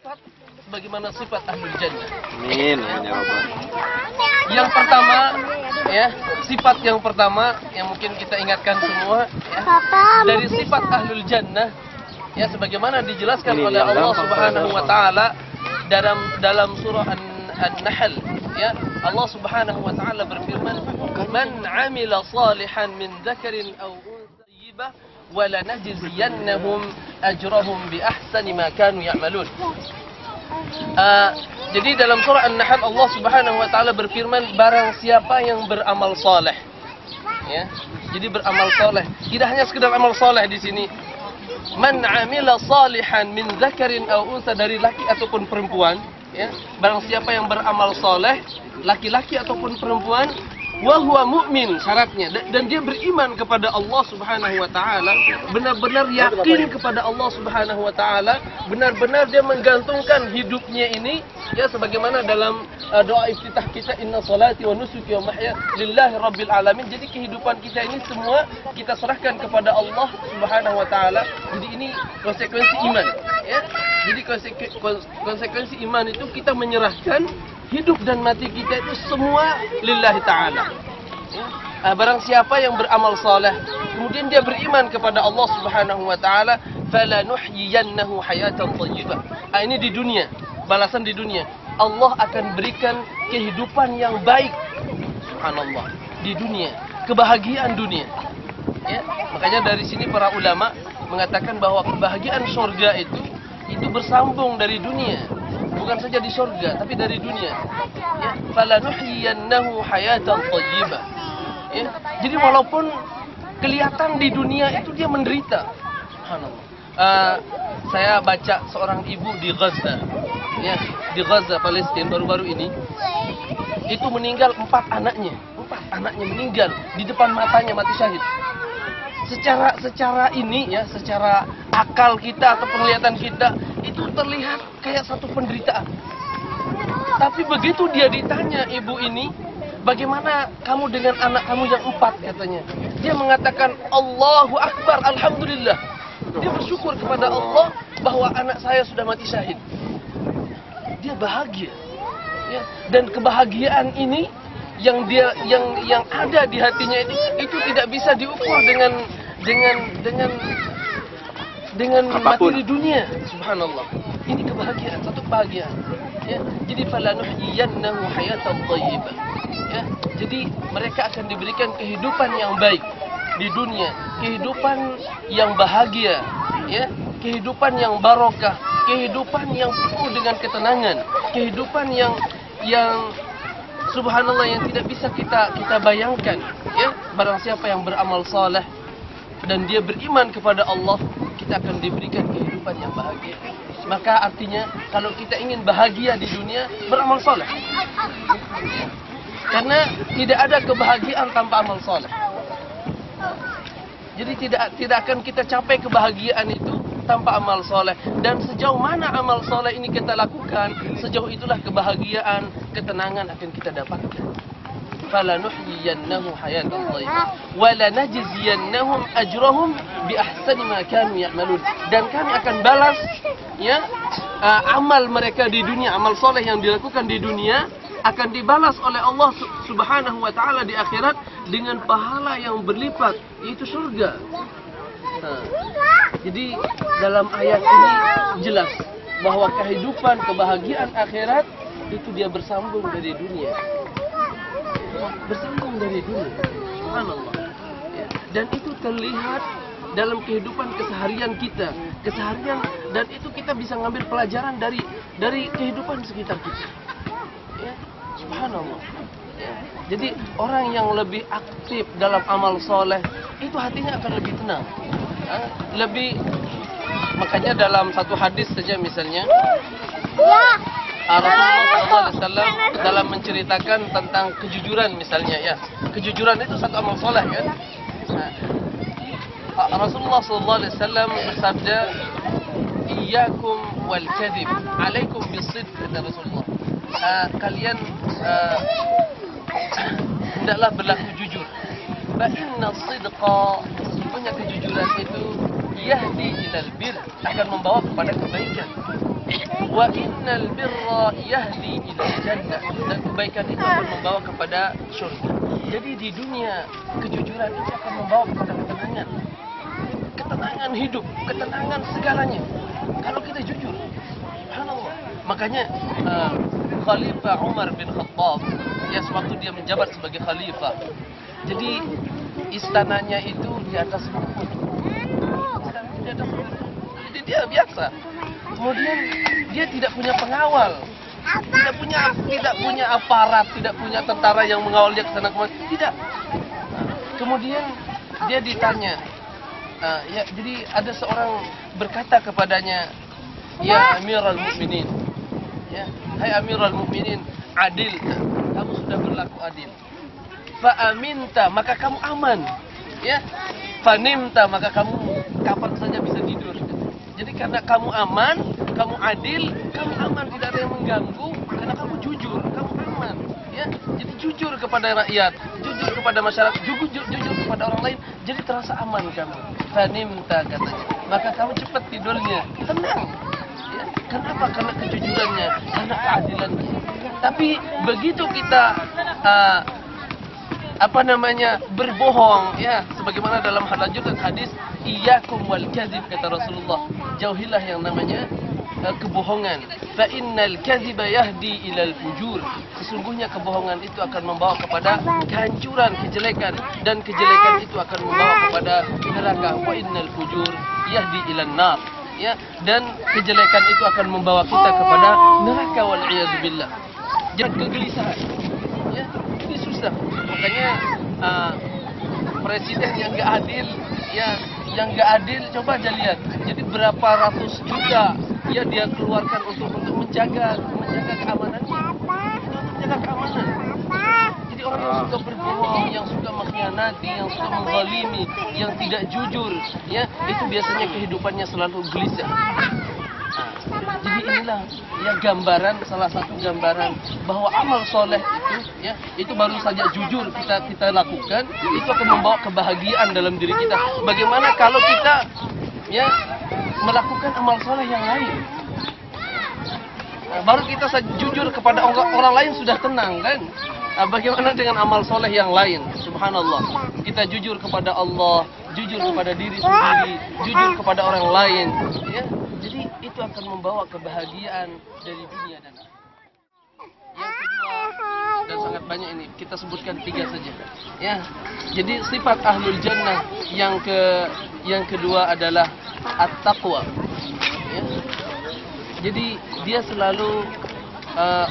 sifat sebagaimana sifat ahlul jannah. Amin ya Rabbal. Yang pertama, ya, sifat yang pertama yang mungkin kita ingatkan semua, ya, dari sifat ahlul jannah, ya, sebagaimana dijelaskan oleh Allah Subhanahu wa taala dalam surah An-Nahl, ya, Allah Subhanahu wa taala berfirman, "Man 'amila salihan min dzakarin aw unsayyiba wa lanajziyannahum ajrahum bi ahsani ma kanu ya'malun." Jadi dalam surah An-Nahl Allah Subhanahu wa taala berfirman, barang siapa yang beramal saleh, ya. Jadi beramal saleh, tidak hanya sekedar amal saleh di sini. Man 'amila salihan min dzakarin aw unsa, dari laki ataupun perempuan, ya. Barang siapa yang beramal saleh, laki-laki ataupun perempuan, wa huwa mu'min, syaratnya, dan dia beriman kepada Allah Subhanahu wa taala, benar-benar yakin kepada Allah Subhanahu wa taala, benar-benar dia menggantungkan hidupnya ini, ya, sebagaimana dalam doa iftitah kita, inna salati wa nusuki wa mahya lillahi rabbil alamin. Jadi kehidupan kita ini semua kita serahkan kepada Allah Subhanahu wa taala. Jadi ini konsekuensi iman, ya. Jadi konsekuensi iman itu kita menyerahkan hidup dan mati kita itu semua lillahi ta'ala, ya. Barang siapa yang beramal saleh, kemudian dia beriman kepada Allah Subhanahu wa ta'ala, falanuhyiyannahu hayatan thayyibah. Ini di dunia, balasan di dunia. Allah akan berikan kehidupan yang baik, subhanallah, di dunia, kebahagiaan dunia, ya. Makanya dari sini para ulama mengatakan bahwa kebahagiaan surga itu bersambung dari dunia. Bukan saja di surga, tapi dari dunia. Ya, falanuhyiyannahu hayatan thayyibah. Ya, jadi walaupun kelihatan di dunia itu dia menderita. Subhanallah. Saya baca seorang ibu di Gaza, ya, di Gaza Palestina baru-baru ini, itu meninggal 4 anaknya meninggal di depan matanya, mati syahid. Secara ini, ya, secara akal kita atau penglihatan kita itu terlihat kayak satu penderitaan. Tapi begitu dia ditanya ibu ini, bagaimana kamu dengan anak kamu yang 4, katanya. Dia mengatakan, Allahu Akbar, Alhamdulillah. Dia bersyukur kepada Allah bahwa anak saya sudah mati syahid. Dia bahagia, ya. Dan kebahagiaan ini yang ada di hatinya itu tidak bisa diukur dengan materi dunia. Subhanallah. Ini kebahagiaan, satu kebahagiaan, ya. Jadi falanuhyiyannahu hayatan thayyibah, ya. Jadi mereka akan diberikan kehidupan yang baik di dunia, kehidupan yang bahagia, ya, kehidupan yang barokah, kehidupan yang penuh dengan ketenangan, kehidupan yang subhanallah yang tidak bisa kita bayangkan, ya. Barang siapa yang beramal saleh dan dia beriman kepada Allah, kita akan diberikan kehidupan yang bahagia. Maka artinya kalau kita ingin bahagia di dunia, beramal saleh. Karena tidak ada kebahagiaan tanpa amal saleh. Jadi tidak akan kita capai kebahagiaan itu tanpa amal soleh. Dan sejauh mana amal soleh ini kita lakukan, sejauh itulah kebahagiaan, ketenangan akan kita dapatkan. Falanuhyiyannahu hayatan thayyibah wa lanajziyannahum ajrahum bi ahsani ma kanu ya'malun. Dan kami akan balas, ya, amal mereka di dunia, amal soleh yang dilakukan di dunia akan dibalas oleh Allah Subhanahu wa taala di akhirat dengan pahala yang berlipat, yaitu surga. Jadi dalam ayat ini jelas bahwa kehidupan kebahagiaan akhirat itu dia bersambung dari dunia. Bersambung dari dunia. Subhanallah. Ya. Dan itu terlihat dalam kehidupan keseharian kita, dan itu kita bisa ngambil pelajaran dari kehidupan sekitar kita. Ya. Subhanallah. Ya. Jadi orang yang lebih aktif dalam amal soleh itu hatinya akan lebih tenang, makanya dalam satu hadis saja misalnya, Rasulullah SAW dalam menceritakan tentang kejujuran misalnya, ya, kejujuran itu satu amal soleh, kan. Rasulullah SAW bersabda, iyyakum wal kadhib, alaikum bis-sidq, kata Rasulullah. Kalian hendaklah berlaku jujur. Fa inna as-sidqa, sesungguhnya kejujuran itu yahdi ilal bir, akan membawa kepada kebaikan. Wa innal birra yahdi ila jannah, dan kebaikan itu akan membawa kepada surga. Jadi di dunia kejujuran itu akan membawa kepada ketenangan. Ketenangan hidup, ketenangan segalanya. Kalau kita jujur, subhanallah. Makanya Khalifah Umar bin Khattab, ya sewaktu dia menjabat sebagai khalifah, jadi istananya itu di atas rumput. Istananya di atas rumput. Jadi dia biasa. Kemudian dia tidak punya pengawal, tidak punya aparat, tidak punya tentara yang mengawal dia ke sana kemari. Tidak. Kemudian dia ditanya, ya, jadi ada seorang berkata kepadanya, ya Amirul Mukminin, ya, hai Amirul Mukminin, adil, kamu sudah berlaku adil. Fa'aminta, maka kamu aman, ya. Fanimta, maka kamu kapan saja bisa tidur. Jadi karena kamu aman, kamu adil, kamu aman, tidak ada yang mengganggu, karena kamu jujur, kamu aman, ya. Jadi jujur kepada rakyat, jujur kepada masyarakat, jujur kepada orang lain, jadi terasa aman kamu. Fanimta katanya, maka kamu cepat tidurnya, tenang. Ya. Kenapa? Karena kejujurannya, karena keadilannya. Tapi begitu kita berbohong, ya, sebagaimana dalam hadis iyyakum wal kadzib, kata Rasulullah, jauhilah yang namanya kebohongan. Fa innal kadziba yahdi ilal fujur, sesungguhnya kebohongan itu akan membawa kepada kehancuran, kejelekan, dan kejelekan itu akan membawa kepada neraka. Wa innal fujur yahdi ilan nar, ya, dan kejelekan itu akan membawa kita kepada neraka, wal iyad billah. Jangan kegelisahan, ya, ini susah. Makanya presiden yang enggak adil, ya, yang enggak adil, coba aja lihat. Jadi berapa ratus juta ya dia keluarkan untuk menjaga keamanannya, menjaga keamanan. Jadi orang yang suka berbohong, yang suka mengkhianati, yang suka menzalimi, yang tidak jujur, ya, itu biasanya kehidupannya selalu gelisah. Jadi inilah ya gambaran, salah satu gambaran bahwa amal soleh itu, ya, itu baru saja jujur kita lakukan, itu akan membawa kebahagiaan dalam diri kita. Bagaimana kalau kita, ya, melakukan amal soleh yang lain? Baru kita jujur kepada orang lain sudah tenang, kan? Bagaimana dengan amal soleh yang lain? Subhanallah. Kita jujur kepada Allah, jujur kepada diri sendiri, jujur kepada orang lain, ya. Jadi itu akan membawa kebahagiaan dari dunia dan akhirat. Yang kedua, dan sangat banyak ini, kita sebutkan 3 saja, ya. Jadi sifat ahlul jannah yang kedua adalah at-taqwa, ya. Jadi dia selalu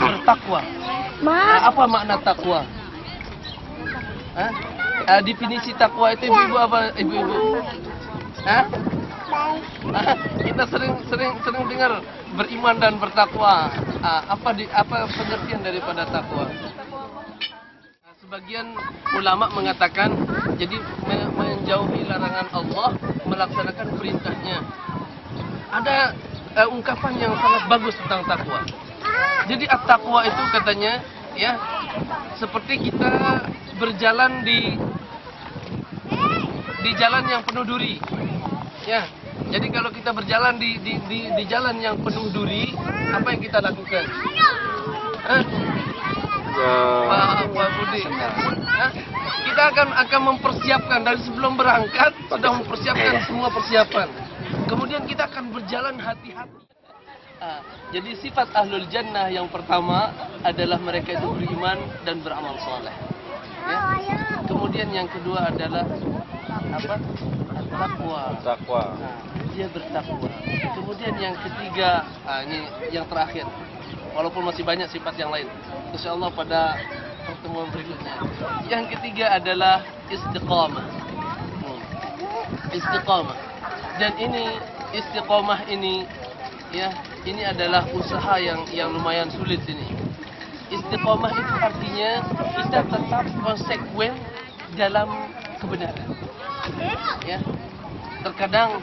bertakwa. Apa makna takwa? Definisi takwa itu ibu-ibu apa, ibu-ibu? Kita sering dengar beriman dan bertakwa. Apa pengertian daripada takwa? Sebagian ulama mengatakan, jadi menjauhi larangan Allah, melaksanakan perintahnya. Ada ungkapan yang sangat bagus tentang takwa. Jadi at-taqwa itu katanya, ya, seperti kita berjalan di jalan yang penuh duri, ya. Jadi kalau kita berjalan di jalan yang penuh duri, apa yang kita lakukan? Pak Budi, kita akan mempersiapkan dari sebelum berangkat, sudah mempersiapkan semua persiapan. Kemudian kita akan berjalan hati-hati. Jadi sifat ahlul jannah yang pertama adalah mereka itu beriman dan beramal soleh, ya. Kemudian yang kedua adalah apa? Takwa. Dia bertakwa. Kemudian yang ketiga, ini yang terakhir. Walaupun masih banyak sifat yang lain, insyaallah pada pertemuan berikutnya. Yang ketiga adalah istiqamah. Istiqamah. Dan ini istiqamah ini, ya, ini adalah usaha yang lumayan sulit ini. Istiqamah itu artinya kita tetap konsekuen dalam kebenaran, ya. Terkadang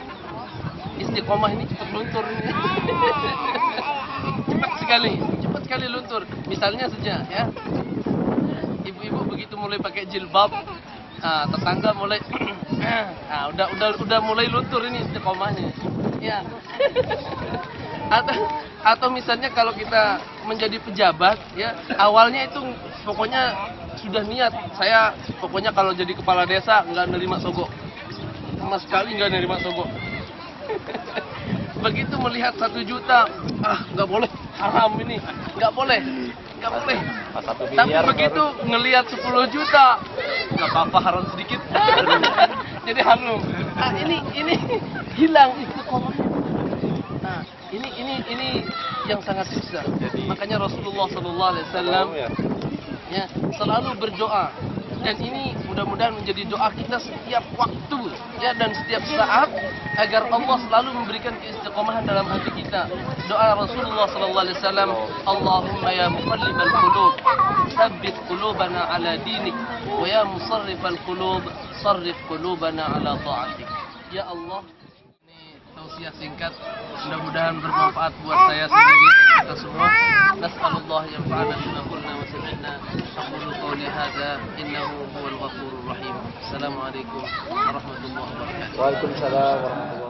istiqamah ini cepat luntur ini. cepat sekali luntur. Misalnya saja, ya, ibu-ibu begitu mulai pakai jilbab, tetangga mulai udah mulai luntur ini istiqomahnya, ya. Atau misalnya kalau kita menjadi pejabat, ya awalnya itu pokoknya sudah niat, saya pokoknya kalau jadi kepala desa nggak nerima sogok, sama sekali nggak nerima sogok. Begitu melihat 1 juta, nggak boleh, haram ini, nggak boleh. Tapi begitu ngelihat 10 juta, nggak apa-apa, haram sedikit. Jadi haram. Nah, ini hilang istiqomahnya. Nah, ini yang sangat susah. Makanya Rasulullah SAW ya selalu berdoa, dan ini mudah-mudahan menjadi doa kita setiap waktu ya, dan setiap saat, agar Allah selalu memberikan keistiqomahan dalam hati kita. Doa Rasulullah SAW, Allahumma ya muqallibal qulub tsabbit qulubana ala dinik, wa ya musarrifal qulub sarrif qulubana ala ta'atik. Ya Allah, tausiah singkat, mudah-mudahan bermanfaat buat saya sendiri dan kita semua. Nas'alullah yanfa'ana bima qulna wa sami'na. Aqulu qawli hadza innahu huwal ghafurur rahim. Assalamualaikum warahmatullahi wabarakatuh. Waalaikumsalam warahmatullahi wabarakatuh.